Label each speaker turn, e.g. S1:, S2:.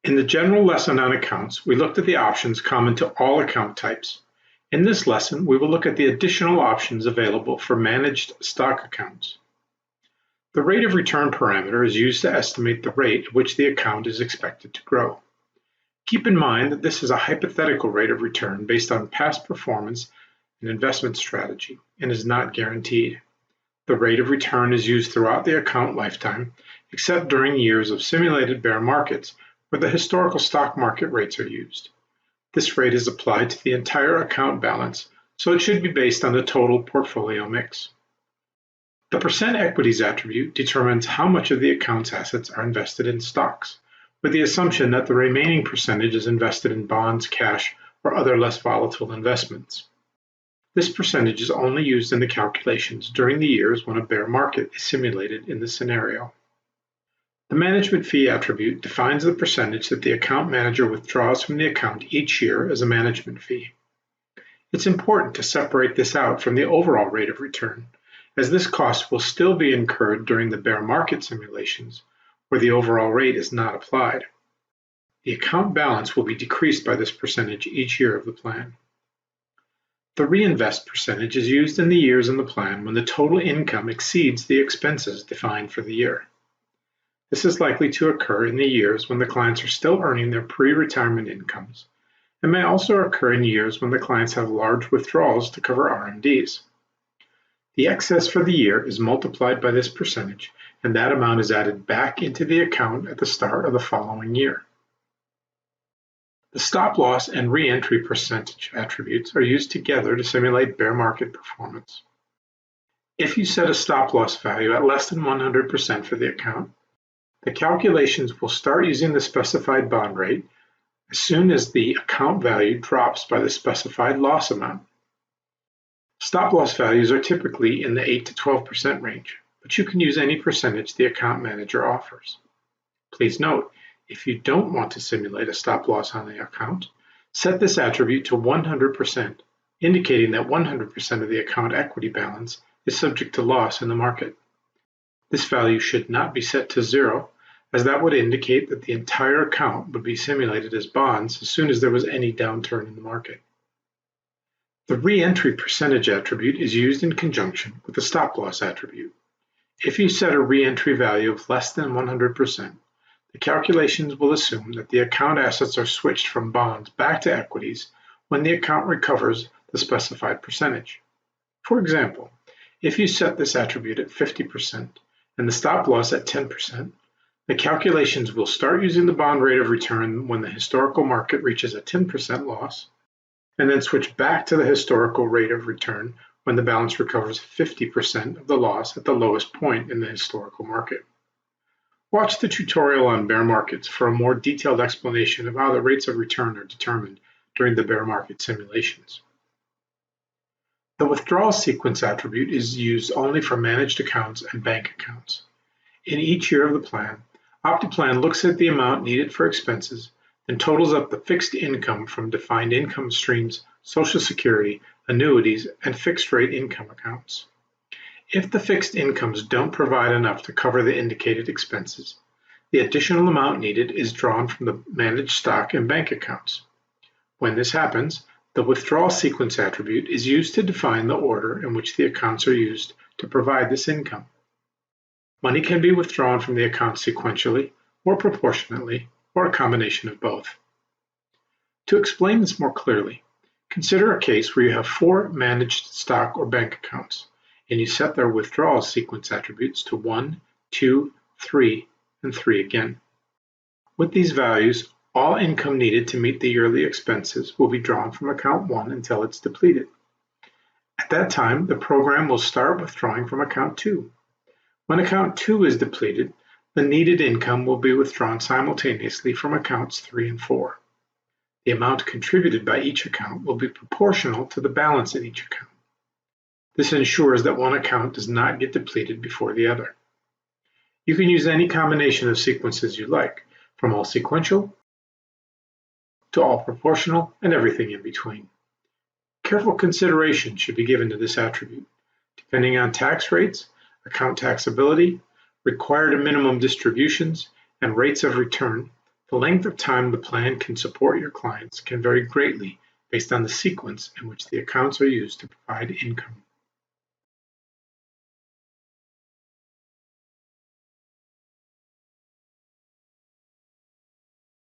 S1: In the general lesson on accounts, we looked at the options common to all account types. In this lesson, we will look at the additional options available for managed stock accounts. The rate of return parameter is used to estimate the rate at which the account is expected to grow. Keep in mind that this is a hypothetical rate of return based on past performance and investment strategy and is not guaranteed. The rate of return is used throughout the account lifetime, except during years of simulated bear markets where the historical stock market rates are used. This rate is applied to the entire account balance, so it should be based on the total portfolio mix. The percent equities attribute determines how much of the account's assets are invested in stocks, with the assumption that the remaining percentage is invested in bonds, cash, or other less volatile investments. This percentage is only used in the calculations during the years when a bear market is simulated in the scenario. The management fee attribute defines the percentage that the account manager withdraws from the account each year as a management fee. It's important to separate this out from the overall rate of return, as this cost will still be incurred during the bear market simulations, where the overall rate is not applied. The account balance will be decreased by this percentage each year of the plan. The reinvest percentage is used in the years in the plan when the total income exceeds the expenses defined for the year. This is likely to occur in the years when the clients are still earning their pre-retirement incomes, and may also occur in years when the clients have large withdrawals to cover RMDs. The excess for the year is multiplied by this percentage, and that amount is added back into the account at the start of the following year. The stop loss and re-entry percentage attributes are used together to simulate bear market performance. If you set a stop loss value at less than 100% for the account, the calculations will start using the specified bond rate as soon as the account value drops by the specified loss amount. Stop loss values are typically in the 8 to 12% range, but you can use any percentage the account manager offers. Please note, if you don't want to simulate a stop loss on the account, set this attribute to 100%, indicating that 100% of the account equity balance is subject to loss in the market. This value should not be set to 0, as that would indicate that the entire account would be simulated as bonds as soon as there was any downturn in the market. The re-entry percentage attribute is used in conjunction with the stop loss attribute. If you set a re-entry value of less than 100%, the calculations will assume that the account assets are switched from bonds back to equities when the account recovers the specified percentage. For example, if you set this attribute at 50% and the stop loss at 10%, the calculations will start using the bond rate of return when the historical market reaches a 10% loss, and then switch back to the historical rate of return when the balance recovers 50% of the loss at the lowest point in the historical market. Watch the tutorial on bear markets for a more detailed explanation of how the rates of return are determined during the bear market simulations. The withdrawal sequence attribute is used only for managed accounts and bank accounts. In each year of the plan, OptiPlan looks at the amount needed for expenses and totals up the fixed income from defined income streams, Social Security, annuities, and fixed-rate income accounts. If the fixed incomes don't provide enough to cover the indicated expenses, the additional amount needed is drawn from the managed stock and bank accounts. When this happens, the withdrawal sequence attribute is used to define the order in which the accounts are used to provide this income. Money can be withdrawn from the account sequentially or proportionately, or a combination of both. To explain this more clearly, consider a case where you have 4 managed stock or bank accounts, and you set their withdrawal sequence attributes to 1, 2, 3, and 3 again. With these values, all income needed to meet the yearly expenses will be drawn from account 1 until it's depleted. At that time, the program will start withdrawing from account 2. When account 2 is depleted, the needed income will be withdrawn simultaneously from accounts 3 and 4. The amount contributed by each account will be proportional to the balance in each account. This ensures that one account does not get depleted before the other. You can use any combination of sequences you like, from all sequential to all proportional and everything in between. Careful consideration should be given to this attribute. Depending on tax rates, account taxability, required minimum distributions, and rates of return, The length of time the plan can support your clients can vary greatly based on the sequence in which the accounts are used to provide income.